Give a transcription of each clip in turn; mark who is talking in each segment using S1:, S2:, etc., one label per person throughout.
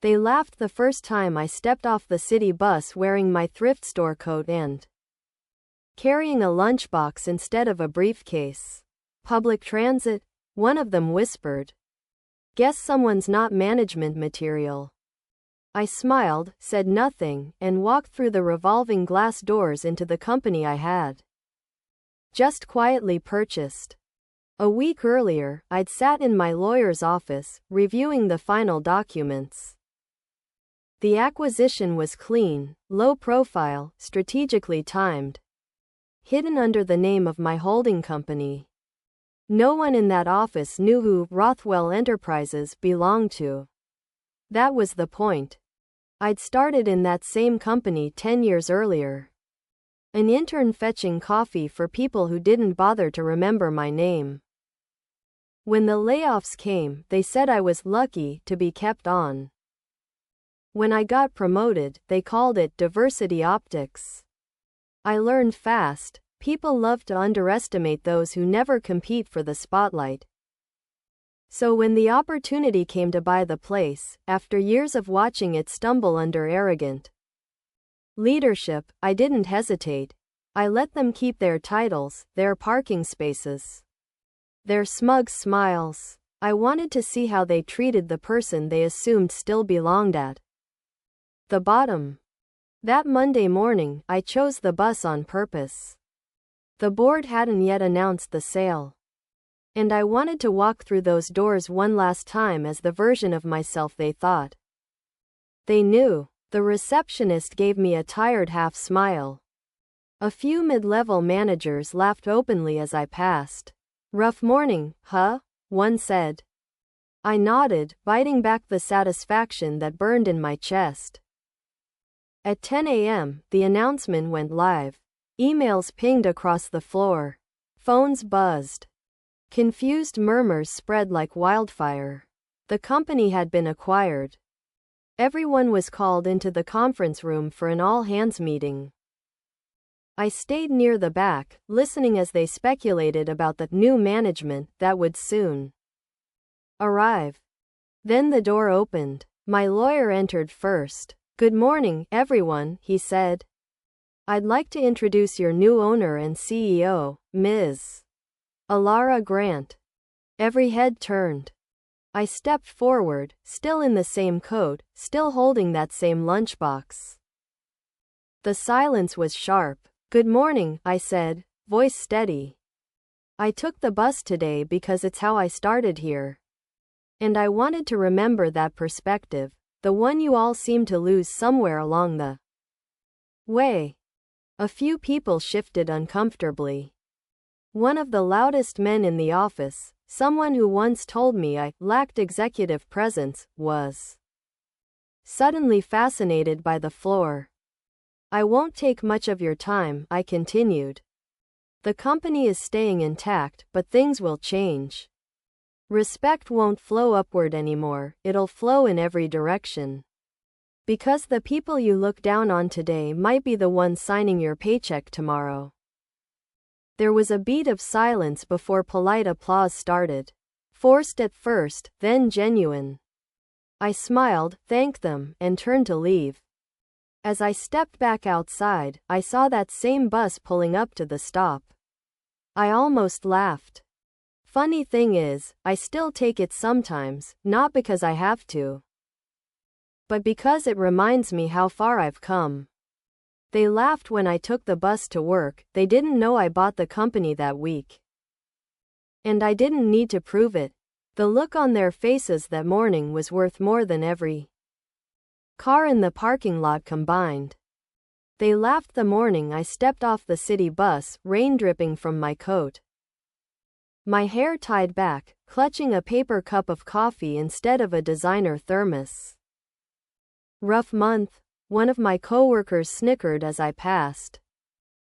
S1: They laughed the first time I stepped off the city bus wearing my thrift store coat and carrying a lunchbox instead of a briefcase. Public transit? One of them whispered. Guess someone's not management material. I smiled, said nothing, and walked through the revolving glass doors into the company I had just quietly purchased. A week earlier, I'd sat in my lawyer's office, reviewing the final documents. The acquisition was clean, low profile, strategically timed. Hidden under the name of my holding company. No one in that office knew who Rothwell Enterprises belonged to. That was the point. I'd started in that same company 10 years earlier. An intern fetching coffee for people who didn't bother to remember my name. When the layoffs came, they said I was lucky to be kept on. When I got promoted, they called it diversity optics. I learned fast, people love to underestimate those who never compete for the spotlight. So when the opportunity came to buy the place, after years of watching it stumble under arrogant leadership, I didn't hesitate. I let them keep their titles, their parking spaces, their smug smiles. I wanted to see how they treated the person they assumed still belonged at the bottom. That Monday morning, I chose the bus on purpose. The board hadn't yet announced the sale. And I wanted to walk through those doors one last time as the version of myself they thought they knew. The receptionist gave me a tired half smile. A few mid-level managers laughed openly as I passed. Rough morning, huh? One said. I nodded, biting back the satisfaction that burned in my chest. At 10 a.m., the announcement went live. Emails pinged across the floor. Phones buzzed. Confused murmurs spread like wildfire. The company had been acquired. Everyone was called into the conference room for an all-hands meeting. I stayed near the back, listening as they speculated about the new management that would soon arrive. Then the door opened. My lawyer entered first. Good morning, everyone, he said. I'd like to introduce your new owner and CEO, Ms. Alara Grant. Every head turned. I stepped forward, still in the same coat, still holding that same lunchbox. The silence was sharp. Good morning, I said, voice steady. I took the bus today because it's how I started here. And I wanted to remember that perspective, the one you all seem to lose somewhere along the way. A few people shifted uncomfortably. One of the loudest men in the office, someone who once told me I lacked executive presence, was suddenly fascinated by the floor. I won't take much of your time, I continued. The company is staying intact, but things will change. Respect won't flow upward anymore, it'll flow in every direction. Because the people you look down on today might be the ones signing your paycheck tomorrow. There was a beat of silence before polite applause started. Forced at first, then genuine. I smiled, thanked them, and turned to leave. As I stepped back outside, I saw that same bus pulling up to the stop. I almost laughed. Funny thing is, I still take it sometimes, not because I have to, but because it reminds me how far I've come. They laughed when I took the bus to work. They didn't know I bought the company that week. And I didn't need to prove it. The look on their faces that morning was worth more than every car in the parking lot combined. They laughed the morning I stepped off the city bus, rain dripping from my coat. My hair tied back, clutching a paper cup of coffee instead of a designer thermos. Rough month. One of my coworkers snickered as I passed.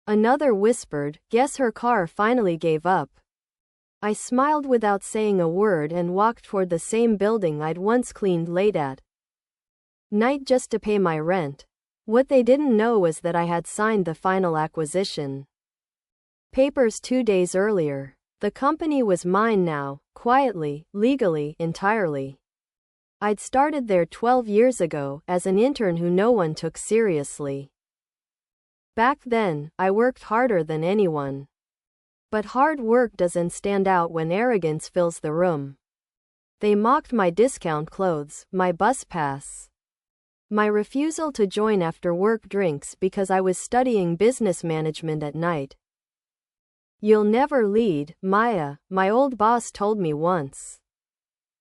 S1: Another whispered, guess her car finally gave up. I smiled without saying a word and walked toward the same building I'd once cleaned late at night just to pay my rent. What they didn't know was that I had signed the final acquisition papers 2 days earlier. The company was mine now, quietly, legally, entirely. I'd started there 12 years ago as an intern who no one took seriously. Back then, I worked harder than anyone. But hard work doesn't stand out when arrogance fills the room. They mocked my discount clothes, my bus pass, my refusal to join after work drinks because I was studying business management at night. "You'll never lead, Maya," my old boss told me once.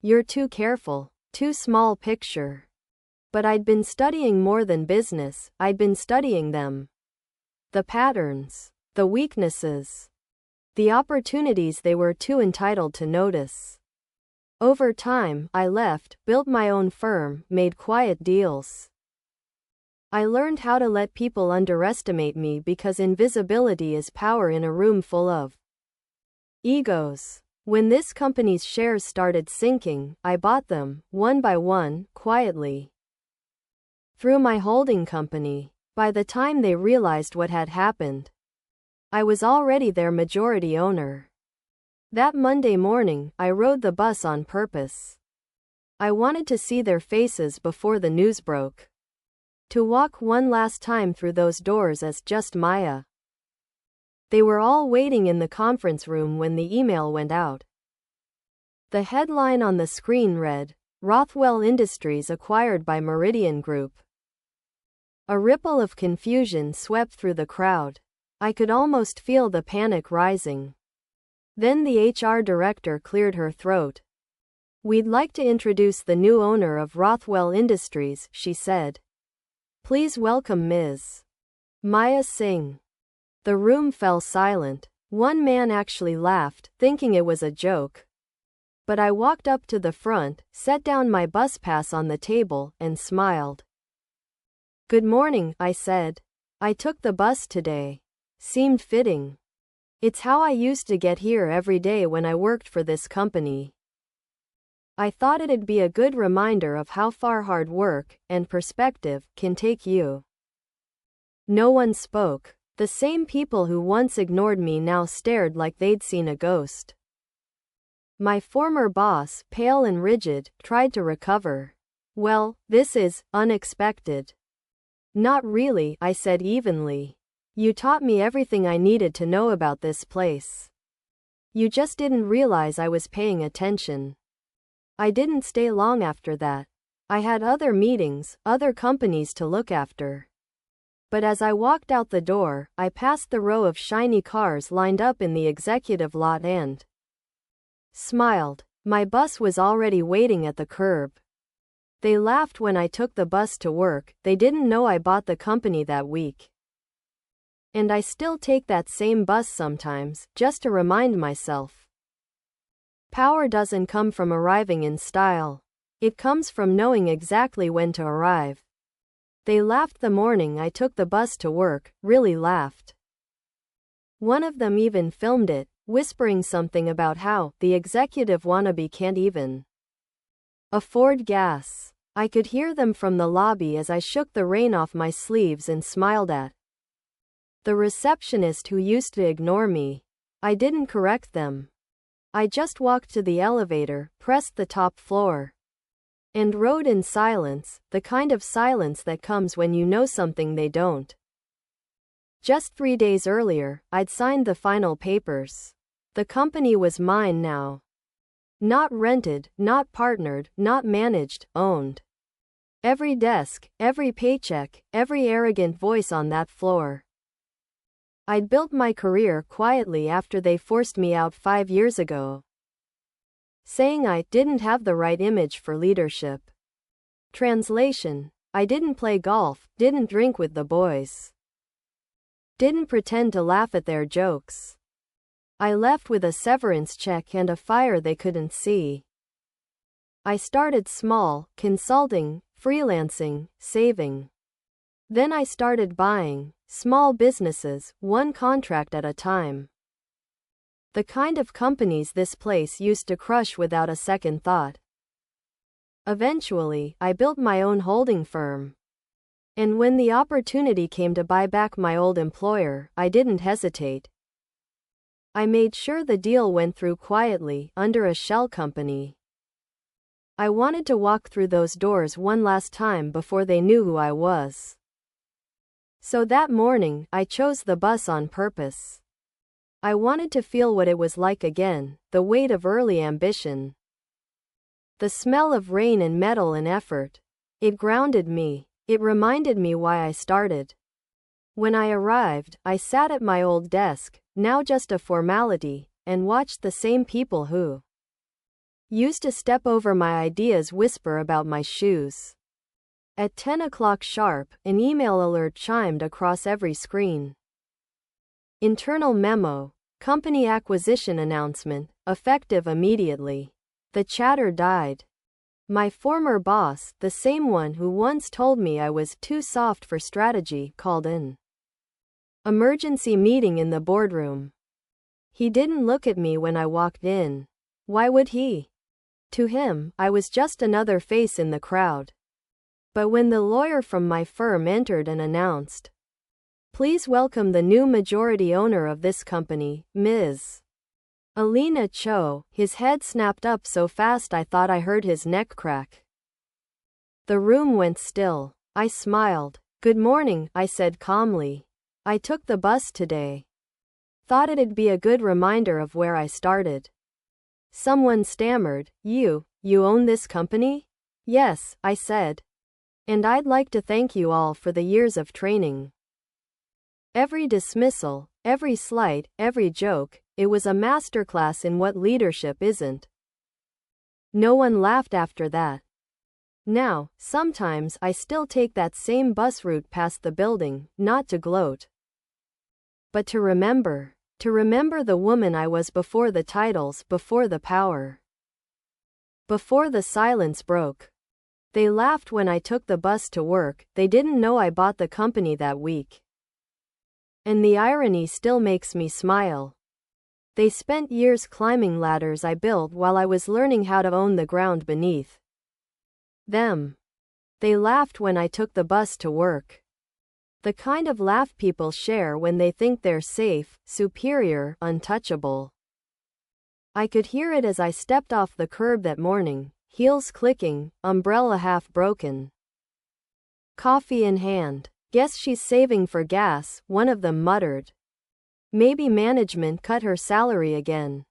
S1: "You're too careful, too small picture." But I'd been studying more than business, I'd been studying them. The patterns, the weaknesses, the opportunities they were too entitled to notice. Over time, I left, built my own firm, made quiet deals. I learned how to let people underestimate me because invisibility is power in a room full of egos. When this company's shares started sinking, I bought them, one by one, quietly, through my holding company. By the time they realized what had happened, I was already their majority owner. That Monday morning, I rode the bus on purpose. I wanted to see their faces before the news broke. To walk one last time through those doors as just Maya. They were all waiting in the conference room when the email went out. The headline on the screen read, "Rothwell Industries acquired by Meridian Group." A ripple of confusion swept through the crowd. I could almost feel the panic rising. Then the HR director cleared her throat. "We'd like to introduce the new owner of Rothwell Industries," she said. "Please welcome Ms. Maya Singh." The room fell silent. One man actually laughed, thinking it was a joke. But I walked up to the front, set down my bus pass on the table, and smiled. "Good morning," I said. "I took the bus today." Seemed fitting. It's how I used to get here every day when I worked for this company. I thought it'd be a good reminder of how far hard work and perspective can take you. No one spoke. The same people who once ignored me now stared like they'd seen a ghost. My former boss, pale and rigid, tried to recover. "Well, this is unexpected." "Not really," I said evenly. "You taught me everything I needed to know about this place. You just didn't realize I was paying attention." I didn't stay long after that. I had other meetings, other companies to look after. But as I walked out the door, I passed the row of shiny cars lined up in the executive lot and smiled. My bus was already waiting at the curb. They laughed when I took the bus to work. They didn't know I bought the company that week. And I still take that same bus sometimes, just to remind myself. Power doesn't come from arriving in style. It comes from knowing exactly when to arrive. They laughed the morning I took the bus to work, really laughed. One of them even filmed it, whispering something about how the executive wannabe can't even afford gas. I could hear them from the lobby as I shook the rain off my sleeves and smiled at the receptionist who used to ignore me. I didn't correct them. I just walked to the elevator, pressed the top floor, and rode in silence, the kind of silence that comes when you know something they don't. Just 3 days earlier, I'd signed the final papers. The company was mine now. Not rented, not partnered, not managed, owned. Every desk, every paycheck, every arrogant voice on that floor. I'd built my career quietly after they forced me out 5 years ago, saying I didn't have the right image for leadership. Translation: I didn't play golf, didn't drink with the boys, didn't pretend to laugh at their jokes. I left with a severance check and a fire they couldn't see. I started small, consulting, freelancing, saving. Then I started buying small businesses, one contract at a time. The kind of companies this place used to crush without a second thought. Eventually, I built my own holding firm. And when the opportunity came to buy back my old employer, I didn't hesitate. I made sure the deal went through quietly, under a shell company. I wanted to walk through those doors one last time before they knew who I was. So that morning, I chose the bus on purpose. I wanted to feel what it was like again, the weight of early ambition. The smell of rain and metal and effort. It grounded me. It reminded me why I started. When I arrived, I sat at my old desk, now just a formality, and watched the same people who used to step over my ideas whisper about my shoes. At 10 o'clock sharp, an email alert chimed across every screen. Internal memo, company acquisition announcement, effective immediately. The chatter died. My former boss, the same one who once told me I was too soft for strategy, called an emergency meeting in the boardroom. He didn't look at me when I walked in. Why would he? To him, I was just another face in the crowd. But when the lawyer from my firm entered and announced, "Please welcome the new majority owner of this company, Ms. Alina Cho," his head snapped up so fast I thought I heard his neck crack. The room went still. I smiled. "Good morning," I said calmly. "I took the bus today. Thought it'd be a good reminder of where I started." Someone stammered, You own this company?" "Yes," I said. "And I'd like to thank you all for the years of training. Every dismissal, every slight, every joke, it was a masterclass in what leadership isn't." No one laughed after that. Now, sometimes I still take that same bus route past the building, not to gloat, but to remember the woman I was before the titles, before the power, before the silence broke. They laughed when I took the bus to work. They didn't know I bought the company that week. And the irony still makes me smile. They spent years climbing ladders I built while I was learning how to own the ground beneath them. They laughed when I took the bus to work. The kind of laugh people share when they think they're safe, superior, untouchable. I could hear it as I stepped off the curb that morning, heels clicking, umbrella half broken. Coffee in hand. "Guess she's saving for gas," one of them muttered. "Maybe management cut her salary again."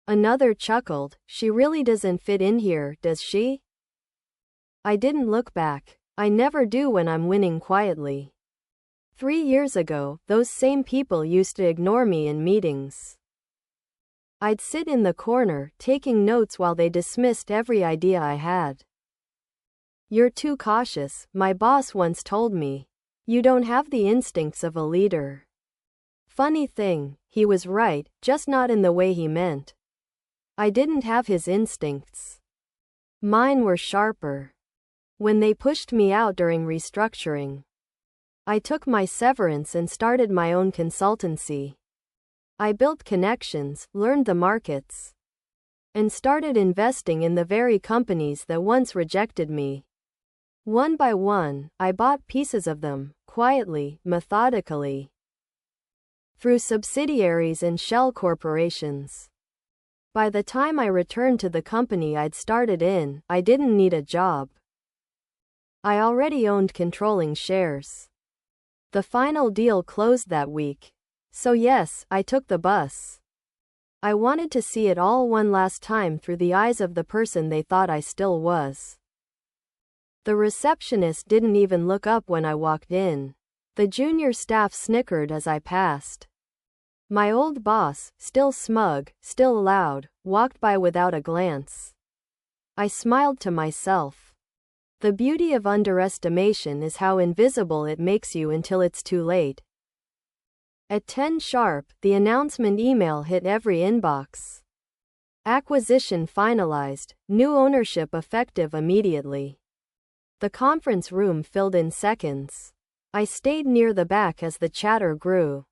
S1: Another chuckled, "She really doesn't fit in here, does she?" I didn't look back. I never do when I'm winning quietly. 3 years ago, those same people used to ignore me in meetings. I'd sit in the corner, taking notes while they dismissed every idea I had. "You're too cautious," my boss once told me. "You don't have the instincts of a leader." Funny thing, he was right, just not in the way he meant. I didn't have his instincts. Mine were sharper. When they pushed me out during restructuring, I took my severance and started my own consultancy. I built connections, learned the markets, and started investing in the very companies that once rejected me. One by one, I bought pieces of them, quietly, methodically, through subsidiaries and shell corporations. By the time I returned to the company I'd started in, I didn't need a job. I already owned controlling shares. The final deal closed that week. So yes, I took the bus. I wanted to see it all one last time through the eyes of the person they thought I still was. The receptionist didn't even look up when I walked in. The junior staff snickered as I passed. My old boss, still smug, still loud, walked by without a glance. I smiled to myself. The beauty of underestimation is how invisible it makes you until it's too late. At 10 sharp, the announcement email hit every inbox. Acquisition finalized, new ownership effective immediately. The conference room filled in seconds. I stayed near the back as the chatter grew.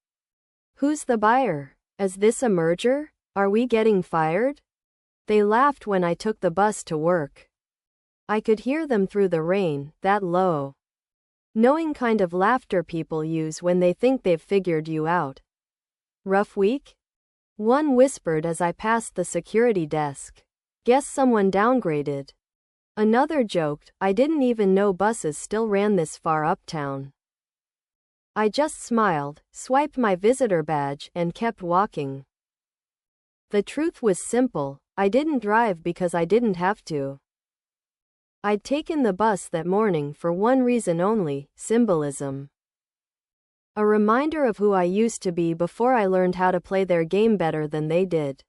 S1: "Who's the buyer? Is this a merger? Are we getting fired?" They laughed when I took the bus to work. I could hear them through the rain, that low, knowing kind of laughter people use when they think they've figured you out. "Rough week?" one whispered as I passed the security desk. "Guess someone downgraded." Another joked, I didn't even know buses still ran this far uptown. I just smiled, swiped my visitor badge, and kept walking. The truth was simple, I didn't drive because I didn't have to. I'd taken the bus that morning for one reason only, symbolism. A reminder of who I used to be before I learned how to play their game better than they did.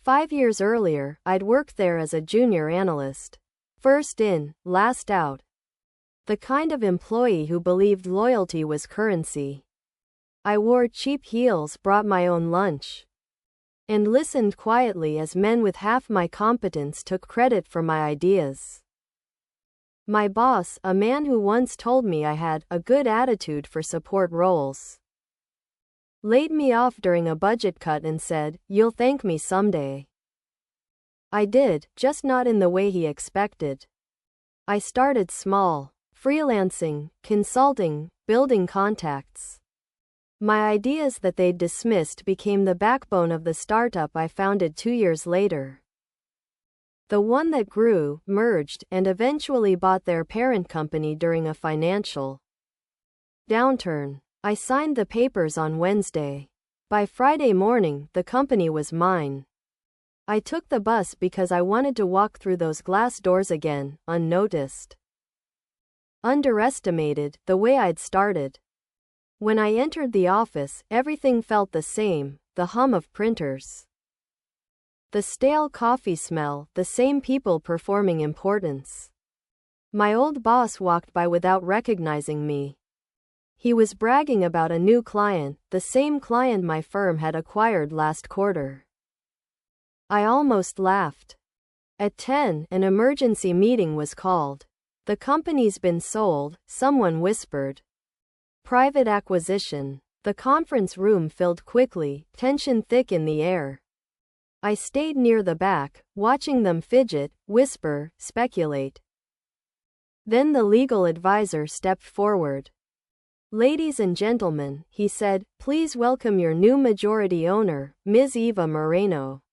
S1: 5 years earlier, I'd worked there as a junior analyst. First in, last out. The kind of employee who believed loyalty was currency. I wore cheap heels, brought my own lunch, and listened quietly as men with half my competence took credit for my ideas. My boss, a man who once told me I had a good attitude for support roles, laid me off during a budget cut and said, "You'll thank me someday." I did, just not in the way he expected. I started small, freelancing, consulting, building contacts. My ideas that they'd dismissed became the backbone of the startup I founded 2 years later. The one that grew, merged, and eventually bought their parent company during a financial downturn. I signed the papers on Wednesday. By Friday morning, the company was mine. I took the bus because I wanted to walk through those glass doors again, unnoticed. Underestimated the way I'd started. When I entered the office, everything felt the same, the hum of printers, the stale coffee smell, the same people performing importance. My old boss walked by without recognizing me. He was bragging about a new client, the same client my firm had acquired last quarter. I almost laughed. At 10, an emergency meeting was called. The company's been sold, someone whispered. Private acquisition. The conference room filled quickly, tension thick in the air. I stayed near the back, watching them fidget, whisper, speculate. Then the legal advisor stepped forward. "Ladies and gentlemen," he said, "please welcome your new majority owner, Ms. Eva Moreno."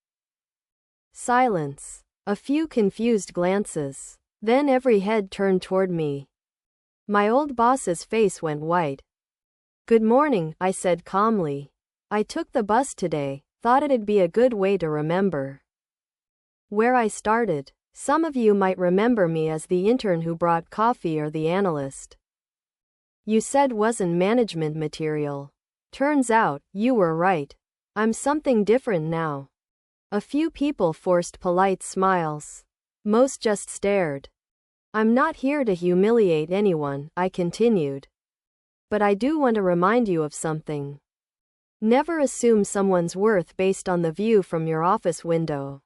S1: Silence. A few confused glances. Then every head turned toward me. My old boss's face went white. "Good morning," I said calmly. "I took the bus today, thought it'd be a good way to remember where I started. Some of you might remember me as the intern who brought coffee or the analyst you said wasn't management material. Turns out, you were right. I'm something different now." A few people forced polite smiles. Most just stared. "I'm not here to humiliate anyone," I continued. "But I do want to remind you of something. Never assume someone's worth based on the view from your office window.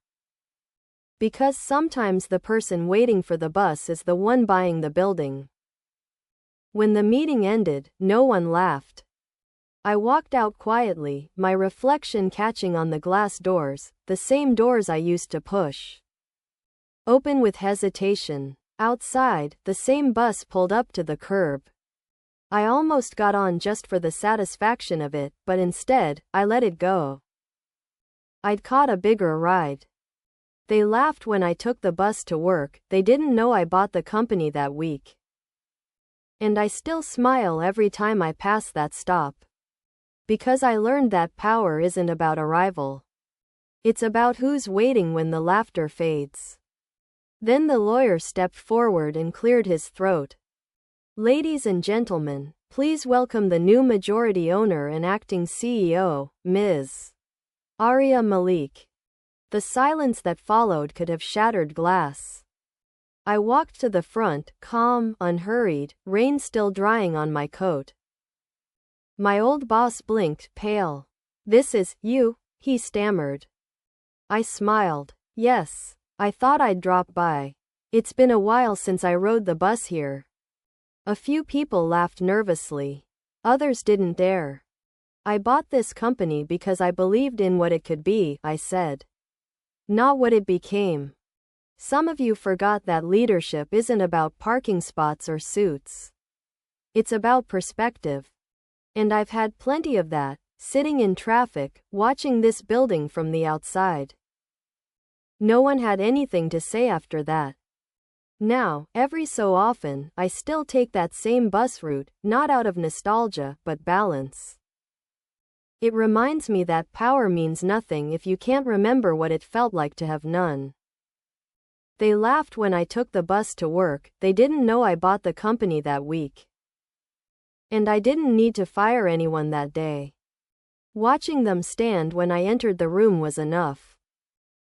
S1: Because sometimes the person waiting for the bus is the one buying the building." When the meeting ended, no one laughed. I walked out quietly, my reflection catching on the glass doors, the same doors I used to push open with hesitation. Outside, the same bus pulled up to the curb. I almost got on just for the satisfaction of it, but instead, I let it go. I'd caught a bigger ride. They laughed when I took the bus to work, they didn't know I bought the company that week. And I still smile every time I pass that stop. Because I learned that power isn't about arrival. It's about who's waiting when the laughter fades. Then the lawyer stepped forward and cleared his throat. "Ladies and gentlemen, please welcome the new majority owner and acting CEO, Ms. Aria Malik." The silence that followed could have shattered glass. I walked to the front, calm, unhurried, rain still drying on my coat. My old boss blinked, pale. "This is you?" he stammered. I smiled. "Yes. I thought I'd drop by. It's been a while since I rode the bus here." A few people laughed nervously. Others didn't dare. "I bought this company because I believed in what it could be," I said. "Not what it became." Some of you forgot that leadership isn't about parking spots or suits. It's about perspective. And I've had plenty of that, sitting in traffic, watching this building from the outside. No one had anything to say after that. Now, every so often, I still take that same bus route, not out of nostalgia, but balance. It reminds me that power means nothing if you can't remember what it felt like to have none. They laughed when I took the bus to work, they didn't know I bought the company that week. And I didn't need to fire anyone that day. Watching them stand when I entered the room was enough.